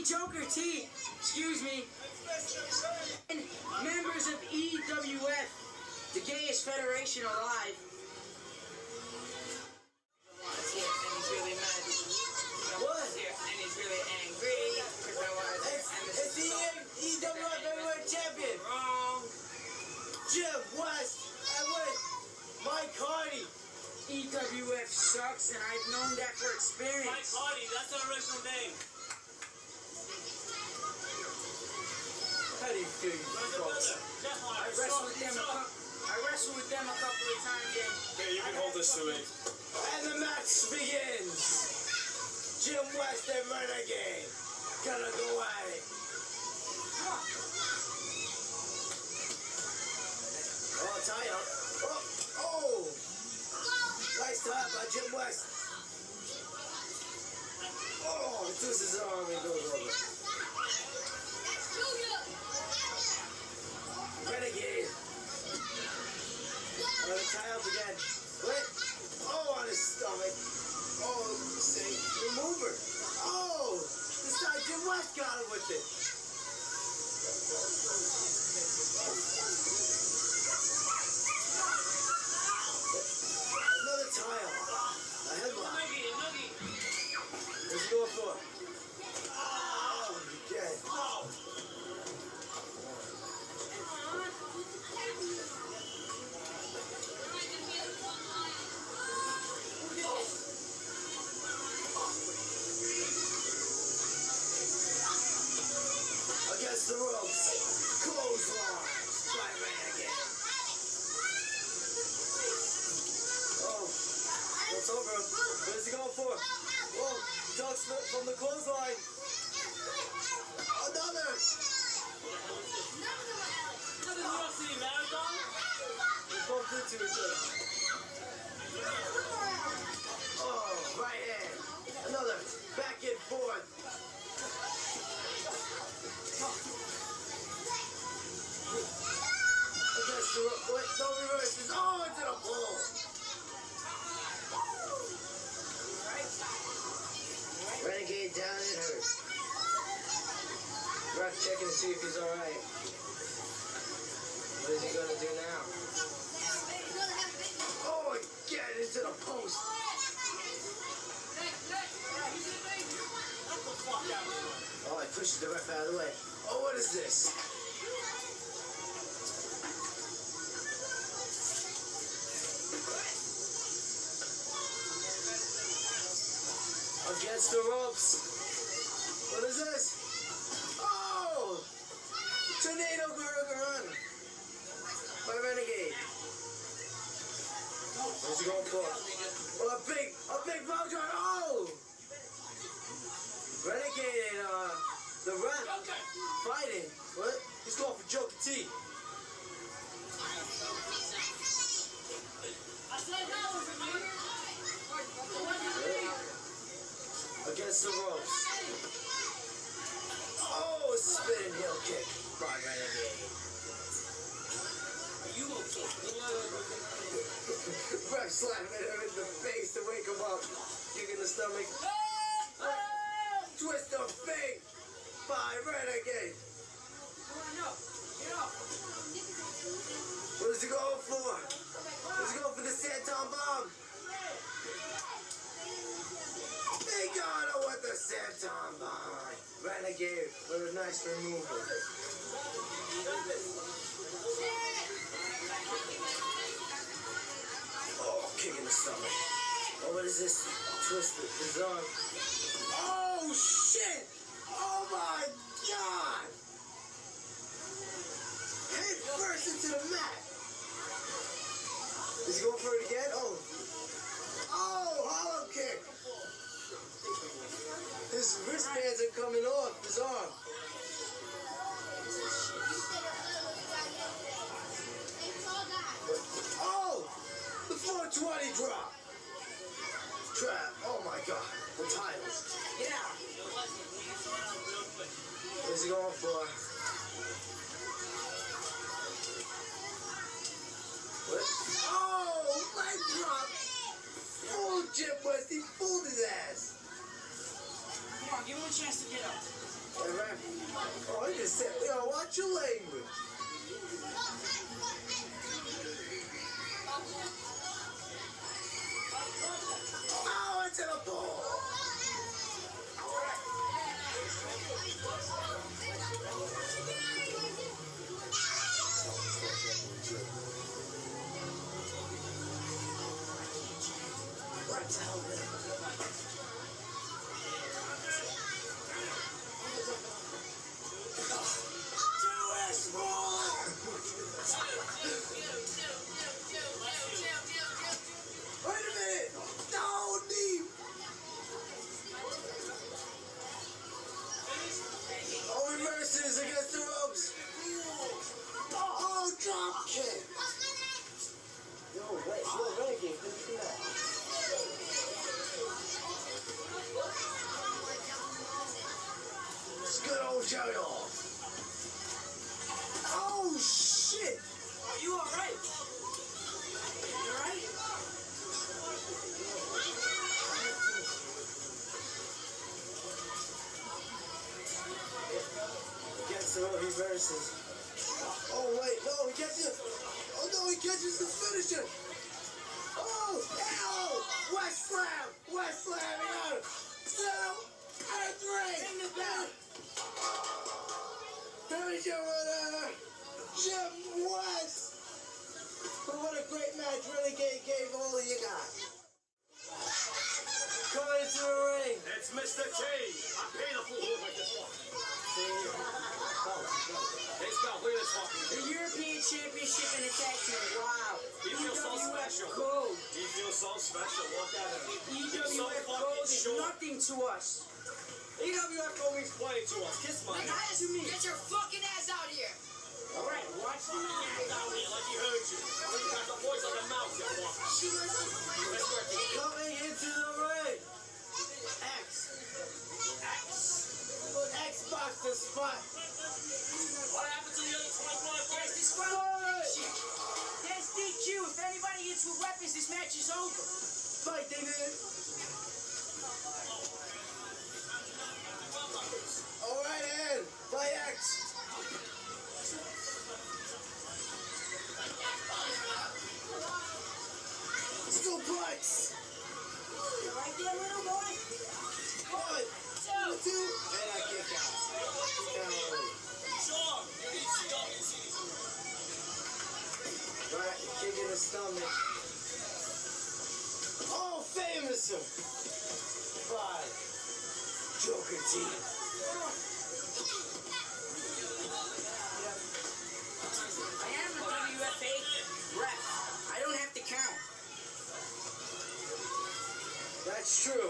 Joker T, excuse me, and members of EWF, the gayest federation alive. And he's really mad. What? And he's really angry. It's the EWF Champion. Wrong. Jim West. I win. Mike Hardy. EWF sucks, and I've known that for experience. Mike Hardy, that's our original name. How do you feel, you folks? I wrestled with them a couple of times. Okay, you can hold this to me. And the match begins. Jim West and Renegade gonna go at it. Oh, tie up. Oh. Nice tie by Jim West. Oh, he twists his arm and goes over. Renegade. Another tie up again. Wait. Oh, on his stomach. Oh, see, remover. Oh, this time Jim West got him with it. Another tie up. A headlock. What's he going for? Oh, again. Against the ropes, clothesline by Renegade. Oh, it's over. What is he going for? Whoa, ducks from the clothesline. Another. They bumped into each other. Oh, right hand. Another back and forth. Wait, no reverses. Oh, into the pole. Renegade down, it hurts. Ref checking to see if he's alright. What is he gonna do now? Oh, again into the post. Oh, he pushes the ref out of the way. Oh, what is this? Against the ropes. What is this? Oh! Tornado Gurugurun by Renegade. What's he going for? Oh, a big mountain. Oh! Renegade and the ref fighting. What? He's going for Joker T. Against the ropes. Oh, a spinning heel kick by Renegade. You okay? Ref slamming him in the face to wake him up. Kick in the stomach. Twist of fate by Renegade. What is he going for? Is he going for the Santon Bomb? He got him with the Santon Bomb. Renegade with a nice removal. Oh, kick in the stomach. Oh, what is this? Twisted his arm. Oh, shit! Oh, my God! Head first into the mat. Is he going for it again? Oh. Oh, hollow kick. His wristbands are coming off his arm. Oh, the 420 drop. Trap. Oh my God. The titles. Yeah. What's he going for? What? Oh, leg drop. Fooled Jim West. He fooled his ass. Come on, give him a chance to get up. Oh, he just said, yo, watch your language. Oh, into the ball. Against the ropes. Oh, drop kick. Yo, Renegade, didn't see that. It's good old Joey off. Oh, shit. Are you alright? You alright? So he reverses. Oh wait, no, he catches. Oh no, he catches his finisher. Oh, ow! West slam, he got him. 2 and 3. In the bell. Finisher winner, Jim West. But what a great match Renegade gave all you guys. Coming into the ring. It's Mr. T. I pay the fool with this one. It's got look at this fucking The European Championship in a tag team. Wow. He feels so EWF special. Gold. He feels so special. Look at him. EWF Gold is nothing to us. EWF Gold means plenty to us. Kiss my ass. To me. Get your fucking ass out here! Alright, watch the Get down here like he heard you. You got the voice on the mouth, you want. Coming into the ring. Xbox the spot. What happened to the other 25 There's fights? disqualification. There's DQ. If anybody hits with weapons, this match is over. Fight, David. All right, Ed. By X. Suplex. You right there, little boy? 1, 2, and I kick out. Sean, you need CWCs. Right, kick in the stomach. Oh, famous. 5. Joker team. I am a WFA ref. I don't have to count. That's true.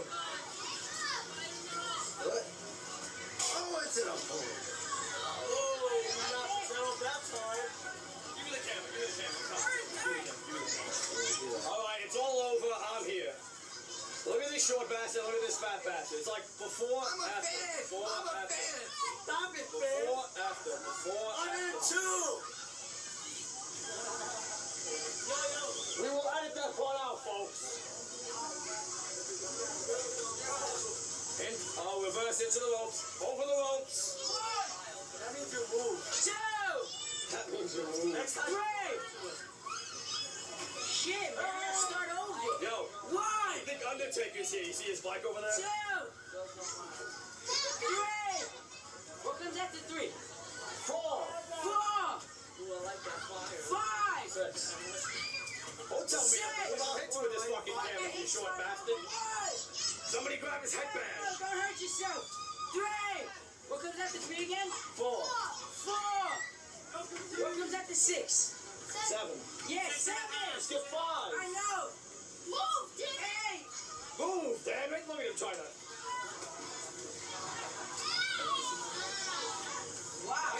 What? Oh, it's in a pool. Oh, you knocked the tail off that time. Give me the camera, give me the camera. Come. Give me the camera. All right, it's all over. I'm here. Look at this short bastard, look at this fat bastard. It's like before, I'm a after. fan. Before, I'm a after. fan. Stop it, man. Before, after. Before, I'm in after. 2. We will edit that part out, folks. In, reverse into the ropes. Over the ropes. That means you move. 2. That means you move. Next time. 3. Shit, man. Let's start over. Yo, 1. I think Undertaker's here. You see his bike over there? 2. 3. What comes after 3? 4. 4. Ooh, I like that fire. 5. 6. Don't tell me I'm gonna hit you with this fucking camera, you short bastard. Somebody grab his headband. Don't hurt yourself. 3. What comes after 3 again? 4. 4. What comes after 6? 7. Yeah, 7. Skip 5. I know. Move, damn it! 8. Move, damn it. Look at him trying to. Wow.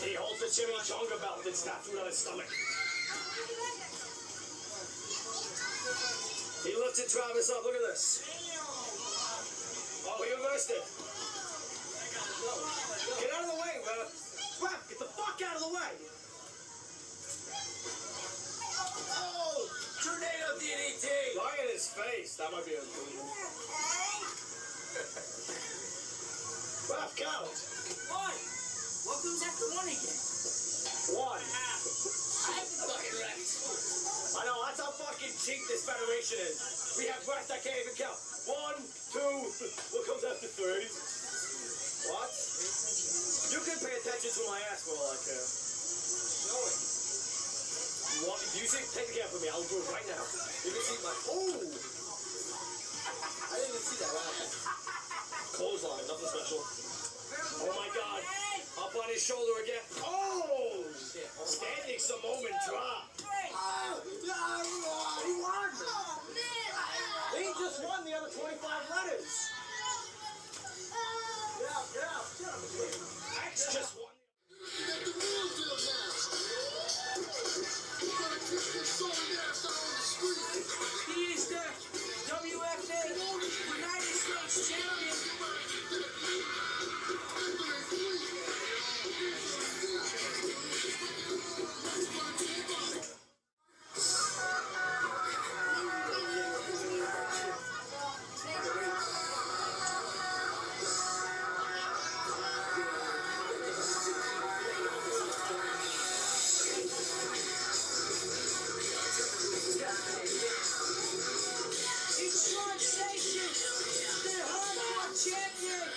He holds the chimichanga belt that's tattooed on his stomach. He lifted Travis up. Look at this. Oh, he reversed it. Get out of the way, bro. Ref, get the fuck out of the way. Oh, tornado DDT. Right in his face. That might be a good one. Rough count. One. What comes after one again? One. I have the fucking rest. I know, that's how fucking cheap this federation is. We have refs that can't even count. 1, 2, what comes after 3? What? You can pay attention to my ass for all I care. Show it. You see, take the camera from me, I'll do it right now. You can see my, oh! I didn't even see that. Clothesline, nothing special. Oh my god, up on his shoulder again. Oh! Standing Samoan drop. He won! He just won the other 25 letters. X just won. He is the WFA United States Champion. It's Sean Sation, the hardcore champion.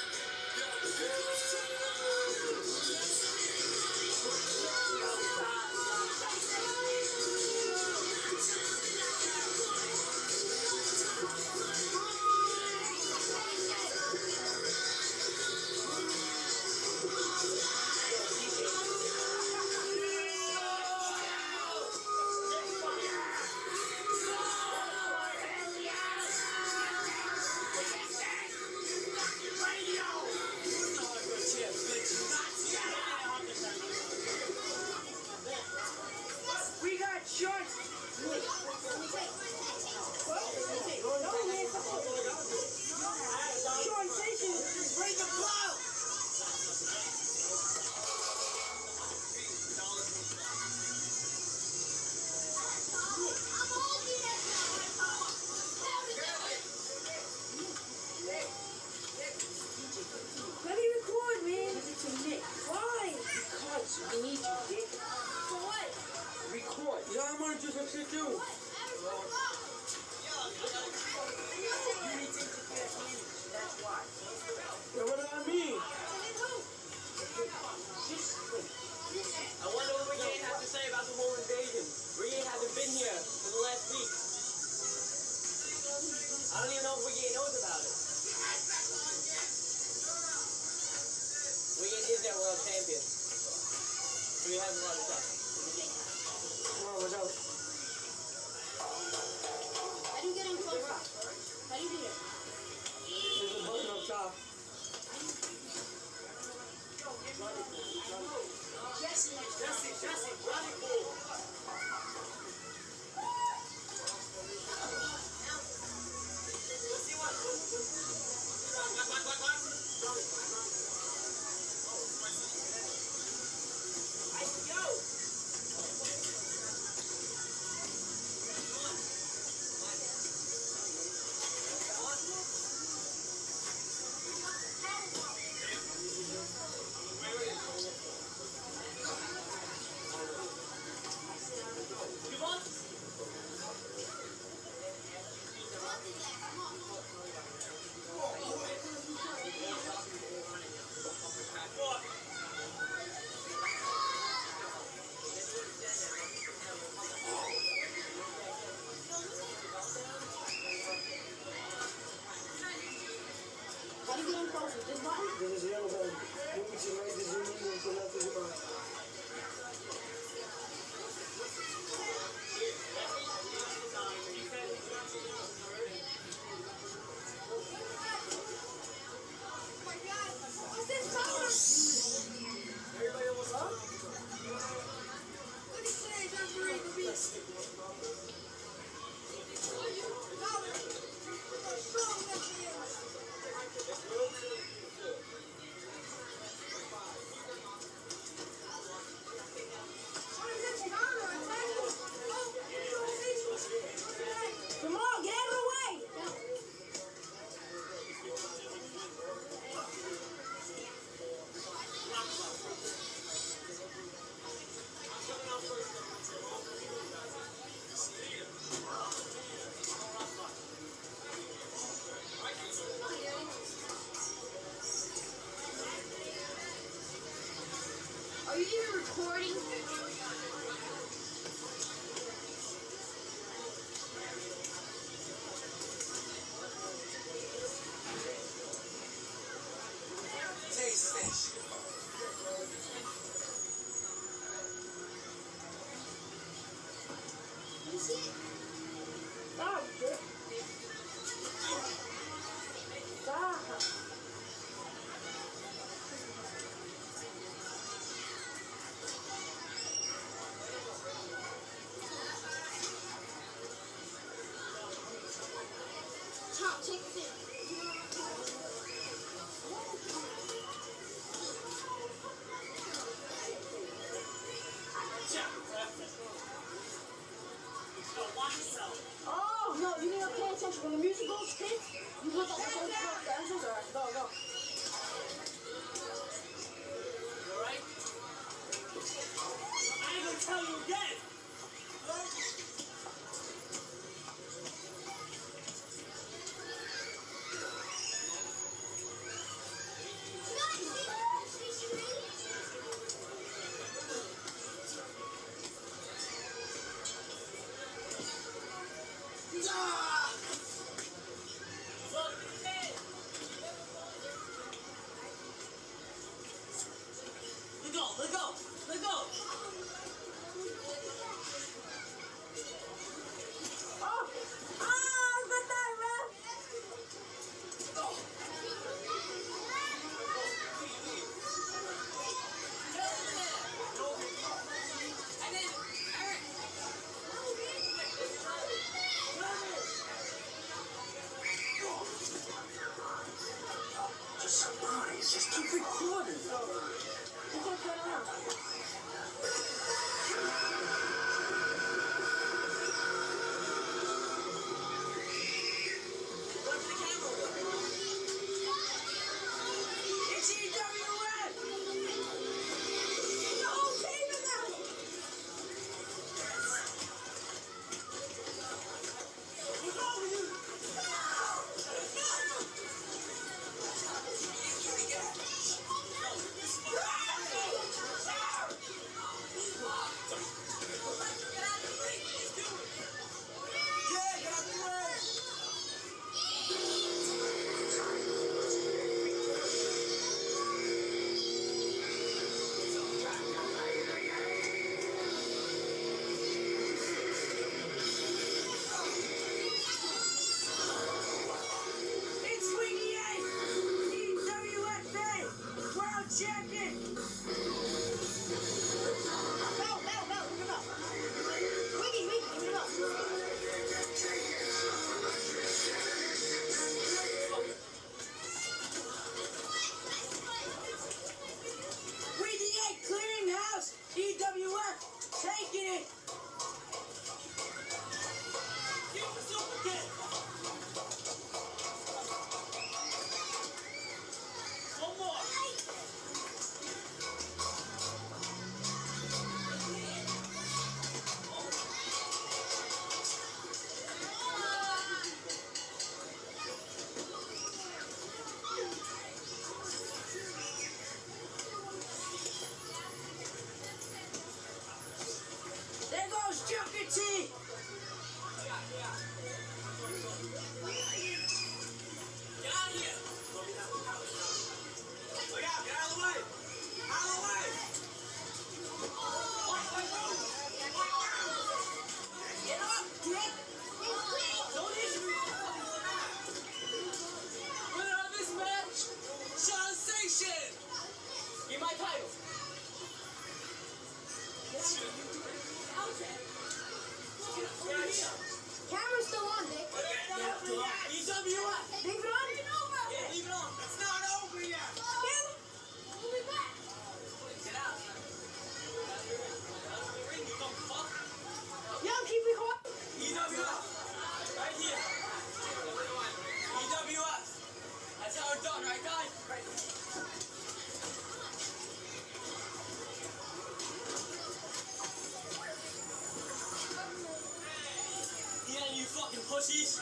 We got Sean. Sean Sation, bring the blow. Let me record, man. Why? Because we need you, Dick. For what? Record. You know I'm gonna do some shit too. That's why. Yeah, what do I mean? I wonder what Renegade has to say about the whole invasion. Renegade hasn't been here for the last week. I don't even know if Renegade knows about it. Renegade is their world champion. So he has a lot of stuff. Come on, what's up? How do you get in closer? How do you do that? There's a button up top. Jesse, running bull. you see it? Ah, good. Ah. Tom, take the thing. Oh, no, you need to pay attention. When the music goes quick, you put up the dancers. All right, go, go. You alright? I ain't gonna tell you again! Let go! Let go! Oh, good night, man. Just keep recording. It's okay now. It's EWF! No, save it now. It's Renegade! EWFA World Champion! No, give it up. Wiggy, give it up. Renegade clearing house! EWF taking it! Keep this up again! One more! There goes Joker T! Get out of here! Look out! Get out of the way! Out of the way! Get up, Dick! Don't hit me! Winner of this match, Sean Sation! Give my title! Camera's still on, Dick. EWF! Leave it on. Yeah, leave it on. It's not over yet! We'll be back. Get out. Ring, you dumb fuck. Yo, keep recording. EWF! Right here. EWF! That's how it's done, right, guys? Right. Yeah, you fucking pussies!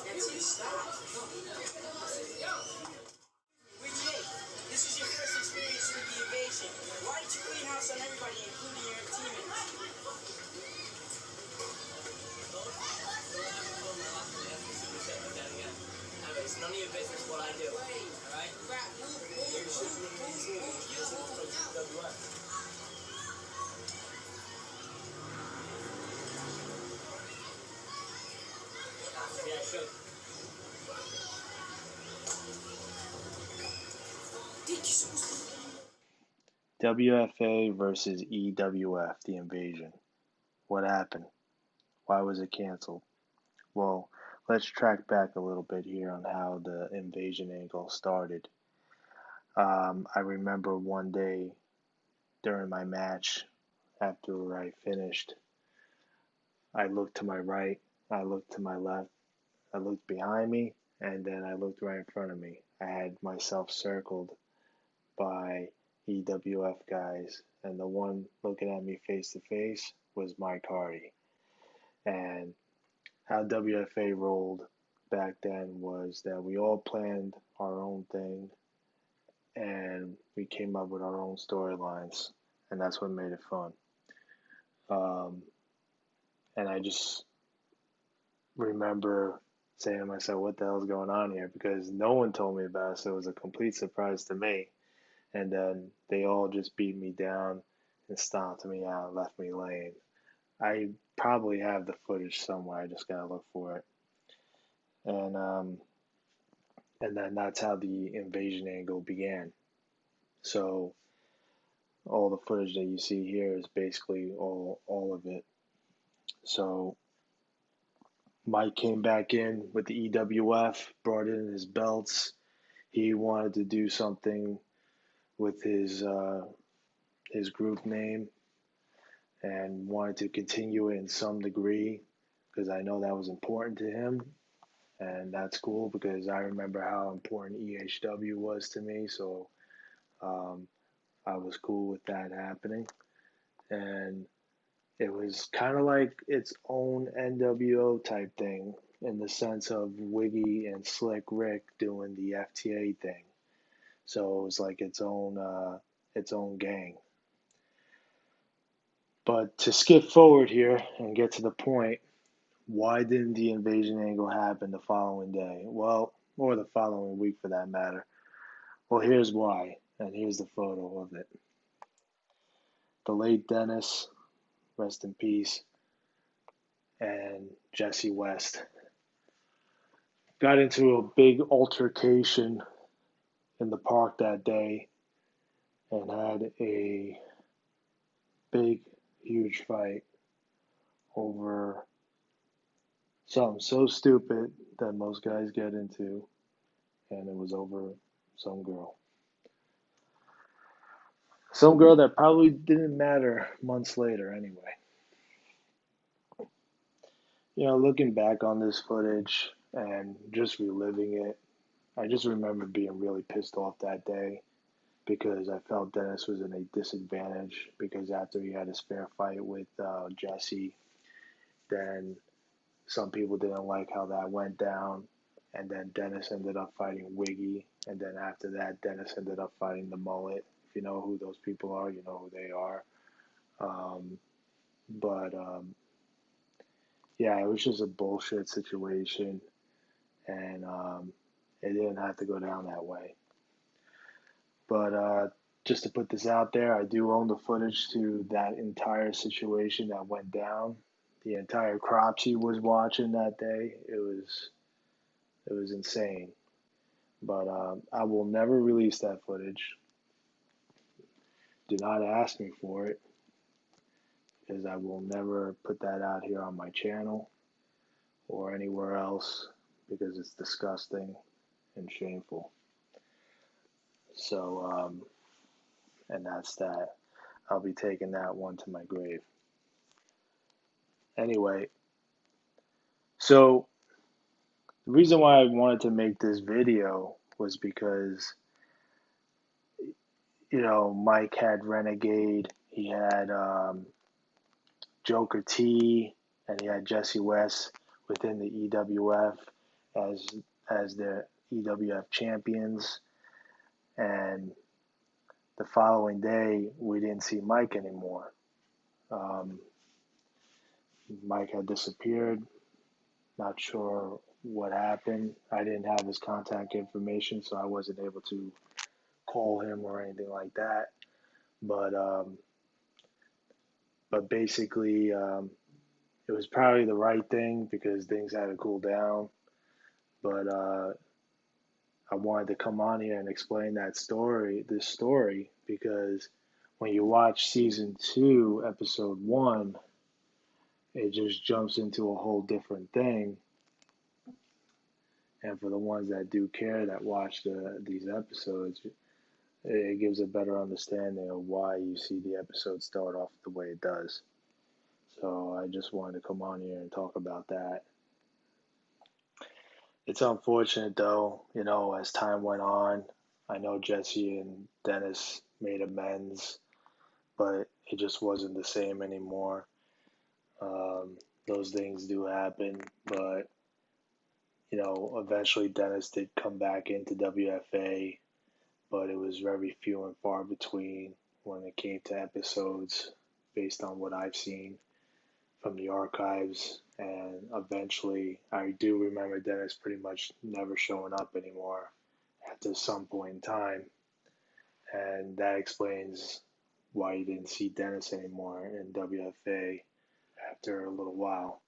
That's it, stop. Renegade, this is your first experience with the invasion. Why did you clean house on everybody, including your teammates? None of your your business what I do. Alright? Yeah, I should. WFA versus EWF, the Invasion. What happened? Why was it canceled? Well, let's track back a little bit here on how the Invasion angle started. I remember one day during my match, after I finished, I looked to my right, I looked to my left, I looked behind me, and then I looked right in front of me. I had myself circled by EWF guys, and the one looking at me face to face was Mike Hardy. And how WFA rolled back then was that we all planned our own thing and we came up with our own storylines, and that's what made it fun. And I just remember saying to myself, what the hell is going on here? Because no one told me about it, so it was a complete surprise to me. And then they all just beat me down and stomped me out, left me laying. I probably have the footage somewhere. I just gotta look for it. And then that's how the invasion angle began. So all the footage that you see here is basically all of it. So Mike came back in with the EWF, brought in his belts. He wanted to do something with his group name and wanted to continue it in some degree because I know that was important to him. And that's cool because I remember how important EHW was to me. So I was cool with that happening. And it was kind of like its own NWO type thing in the sense of Wiggy and Slick Rick doing the FTA thing. So it was like its own gang. But to skip forward here and get to the point, why didn't the invasion angle happen the following day? Well, or the following week for that matter. Well, here's why, and here's the photo of it. The late Dennis, rest in peace, and Jesse West got into a big altercation in the park that day and had a big, huge fight over something so stupid that most guys get into, and it was over some girl. Some girl that probably didn't matter months later anyway. You know, looking back on this footage and just reliving it, I just remember being really pissed off that day because I felt Dennis was in a disadvantage because after he had his fair fight with Jesse, then some people didn't like how that went down, and then Dennis ended up fighting Wiggy, and then after that, Dennis ended up fighting the Mullet. If you know who those people are, you know who they are. Yeah, it was just a bullshit situation, and it didn't have to go down that way. But just to put this out there, I do own the footage to that entire situation that went down. The entire Cropsey was watching that day. It was insane. But I will never release that footage. Do not ask me for it because I will never put that out here on my channel or anywhere else because it's disgusting and shameful. So, and that's that. I'll be taking that one to my grave. Anyway, so the reason why I wanted to make this video was because, you know, Mike had Renegade, he had Joker T, and he had Jesse West within the EWF as the EWF champions. And the following day, we didn't see Mike anymore. Mike had disappeared. Not sure what happened. I didn't have his contact information, so I wasn't able to call him or anything like that. But basically, it was probably the right thing because things had to cool down. But I wanted to come on here and explain this story, because when you watch season 2, episode 1, it just jumps into a whole different thing. And for the ones that do care, that watch these episodes, it gives a better understanding of why you see the episode start off the way it does. So I just wanted to come on here and talk about that. It's unfortunate, though, as time went on. I know Jesse and Dennis made amends, but it just wasn't the same anymore. Those things do happen, but, eventually Dennis did come back into WFA, but it was very few and far between when it came to episodes based on what I've seen from the archives. And eventually, I do remember Dennis pretty much never showing up anymore after some point in time. And that explains why you didn't see Dennis anymore in WFA after a little while.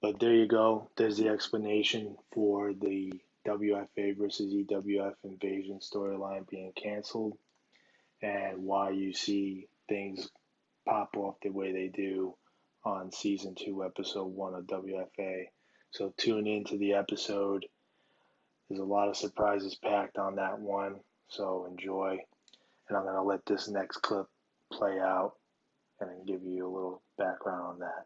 But there you go. There's the explanation for the WFA versus EWF Invasion storyline being canceled, and why you see things pop off the way they do on season 2, episode 1 of WFA. So tune into the episode. There's a lot of surprises packed on that one, so enjoy. And I'm going to let this next clip play out and then give you a little background on that.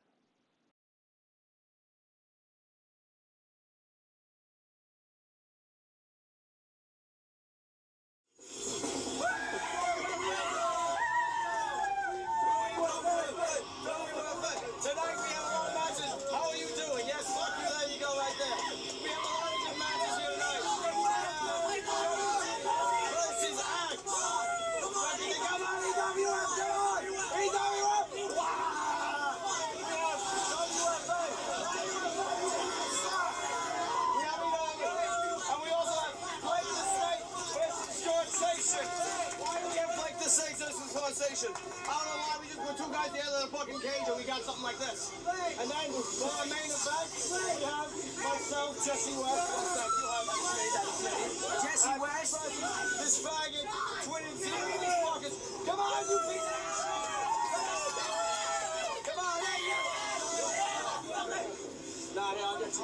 Station. I don't know why we just put 2 guys together in a fucking cage and we got something like this. And then for our main event, we have myself, Jesse West. Jesse West, this faggot, Twin and Zero, these fuckers. Come on, you piece of shit! Come on, hey, you! Nah, I'll get you.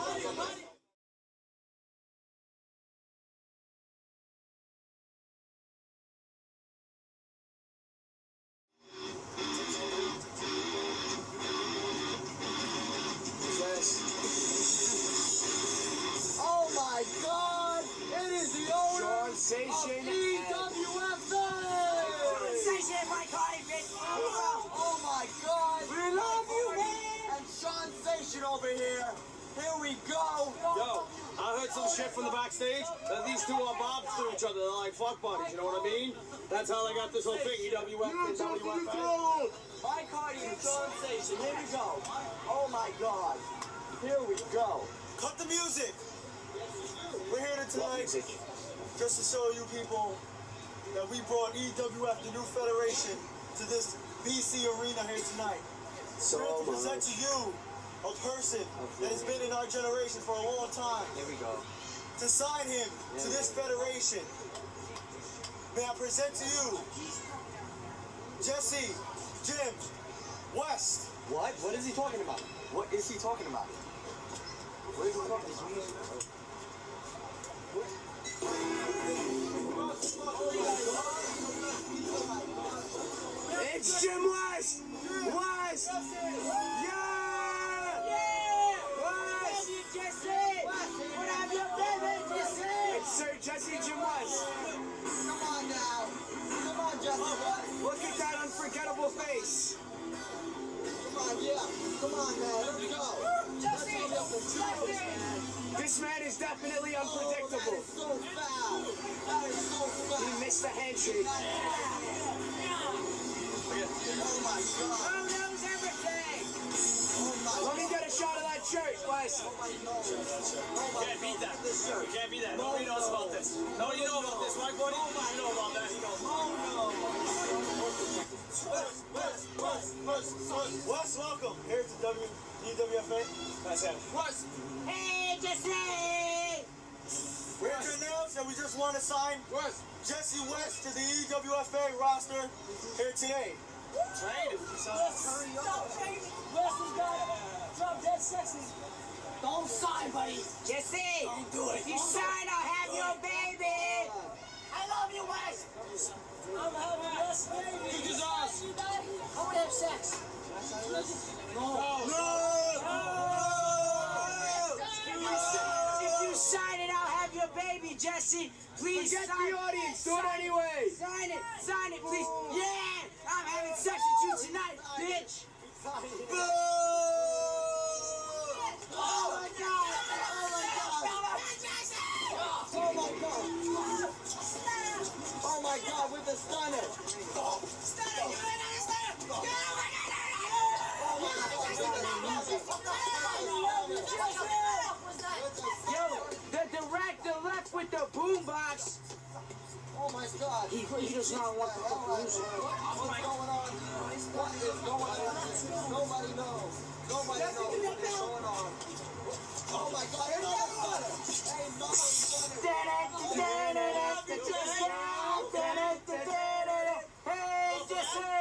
Oh my God! It is the owner Sean Sation of EWFA! Station, my Cardi, bitch! Oh my God! We love you, man! And Sean Sation over here. Here we go. Yo, I heard some shit from the backstage that these two are bobs to each other. They're like fuck buddies, you know what I mean? That's how they got this whole thing, EWF and WFA. My Cardi and Sean Sation, here we go. Oh my God. Here we go. Cut the music. We're here tonight just to show you people that we brought EWF, the new federation, to this BC arena here tonight. So we're here to present to you a person that has been in our generation for a long time. Here we go. To sign him to this federation, may I present to you Jesse Jim West. What? What is he talking about? What is he talking about? What is he talking about? It's Jim West! West! Yeah! West! What have you done, Jesse? It's Sir Jesse Jim West. Come on now. Come on, Jesse West. Look at that unforgettable face. Come on, yeah. Come on, man. Let's go. This man is definitely unpredictable. That is so foul. That is so foul. He missed the handshake. Oh my God. Who knows everything? Oh my God. Let me get a shot of that shirt, Wes. You can't beat that. You can't beat that. Nobody knows about this. Nobody knows about this, right, buddy? You know about that. Wes, welcome. Here to EWFA. That's it. Wes. Hey, Jesse! We're here to announce that we just want to sign Jesse West to the EWFA roster here today. Trade him. Hurry up. Wes has got it. Drop dead sexy. Don't sign, buddy. Jesse! Don't do it. If you sign, I'll have your baby! I love you, Wes. I'm having Wes, baby. Kick his ass. I want to have sex. If you sign it, I'll have your baby, Jesse. Please Forget sign the audience. Do it sign anyway. Sign it, please. Yeah! I'm having sex with you tonight, bitch! Oh my God! Oh my God, with the stunner. Yo, the director left with the boombox. Oh my God. He does not want the fucking music. What's going on? What is going on? Nobody knows. Nobody knows what is going on. Oh my God, another stunner. Another stunner. Hey, Jesse!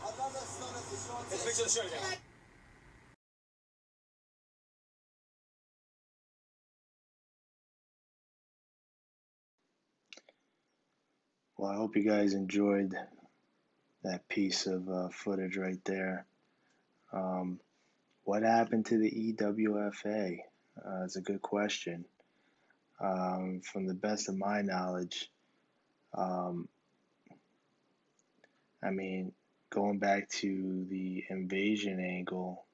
Another stunner to Sean Let's Sation. fix the shirt again. Well, I hope you guys enjoyed that piece of footage right there. What happened to the EWFA? It's a good question. From the best of my knowledge, I mean, going back to the invasion angle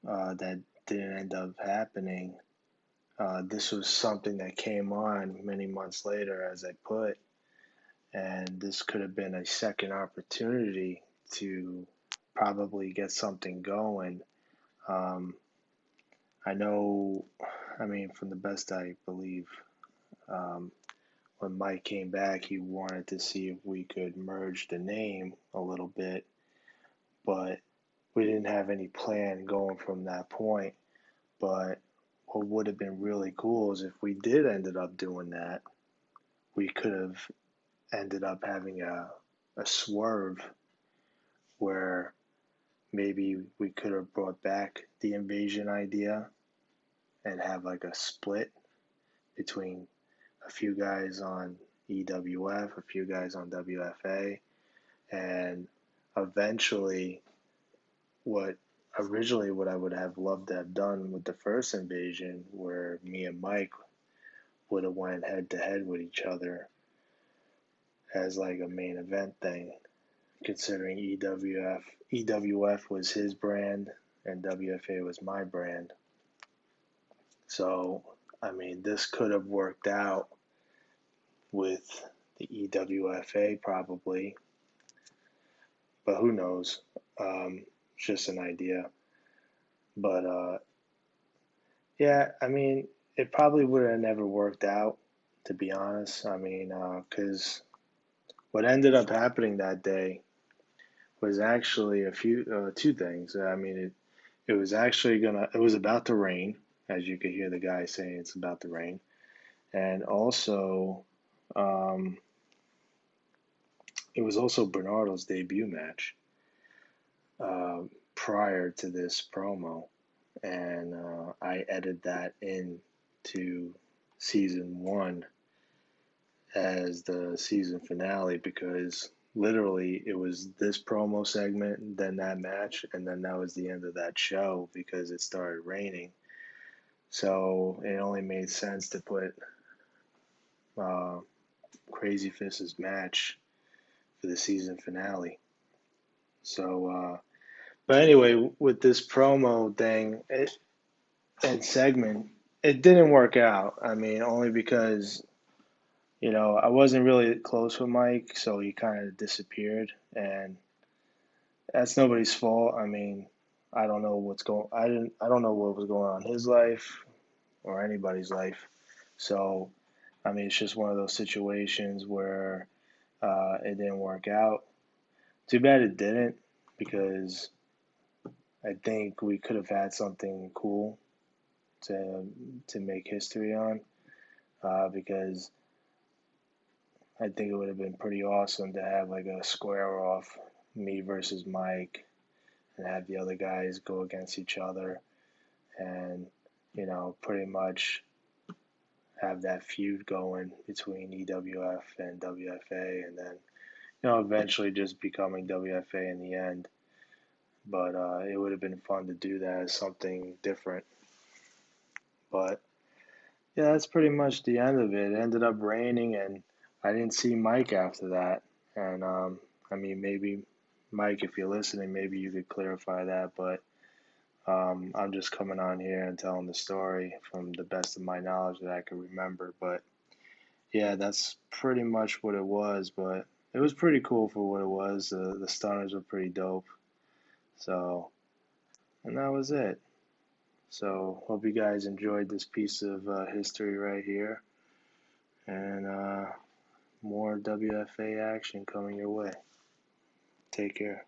that didn't end up happening, this was something that came on many months later, as I put, and this could have been a second opportunity to probably get something going. I know, I mean, from the best I believe, when Mike came back, he wanted to see if we could merge the name a little bit, but we didn't have any plan going from that point. But what would have been really cool is if we did ended up doing that, we could have ended up having a swerve where maybe we could have brought back the invasion idea and have like a split between a few guys on EWF, a few guys on WFA, and eventually what I would have loved to have done with the first invasion, where me and Mike would have went head to head with each other as like a main event thing, considering EWF was his brand and WFA was my brand. So, I mean, this could have worked out with the EWFA probably, but who knows? It's just an idea. But yeah, I mean, it probably would have never worked out, to be honest. I mean, because what ended up happening that day was actually two things. I mean, it was actually it was about to rain, as you could hear the guy saying it's about to rain, and also, it was also Bernardo's debut match prior to this promo, and I edited that into season 1 as the season finale, because literally it was this promo segment, then that match, and then that was the end of that show because it started raining. So it only made sense to put Crazy Fist's match for the season finale. So, but anyway, with this promo thing and segment, it didn't work out. I mean, only because, I wasn't really close with Mike, so he kind of disappeared, and that's nobody's fault. I mean, I don't know I don't know what was going on in his life or anybody's life. So, I mean, it's just one of those situations where it didn't work out. Too bad it didn't, because I think we could have had something cool to make history on. Because I think it would have been pretty awesome to have like a square off, me versus Mike, and have the other guys go against each other, and pretty much have that feud going between EWF and WFA, and then eventually just becoming WFA in the end. But it would have been fun to do that as something different. But yeah, that's pretty much the end of it. It ended up raining, and I didn't see Mike after that. And I mean, maybe Mike, if you're listening, maybe you could clarify that. But I'm just coming on here and telling the story from the best of my knowledge that I can remember. But yeah, that's pretty much what it was. But it was pretty cool for what it was. The stunners were pretty dope. So, and that was it. So, hope you guys enjoyed this piece of history right here. And more WFA action coming your way. Take care.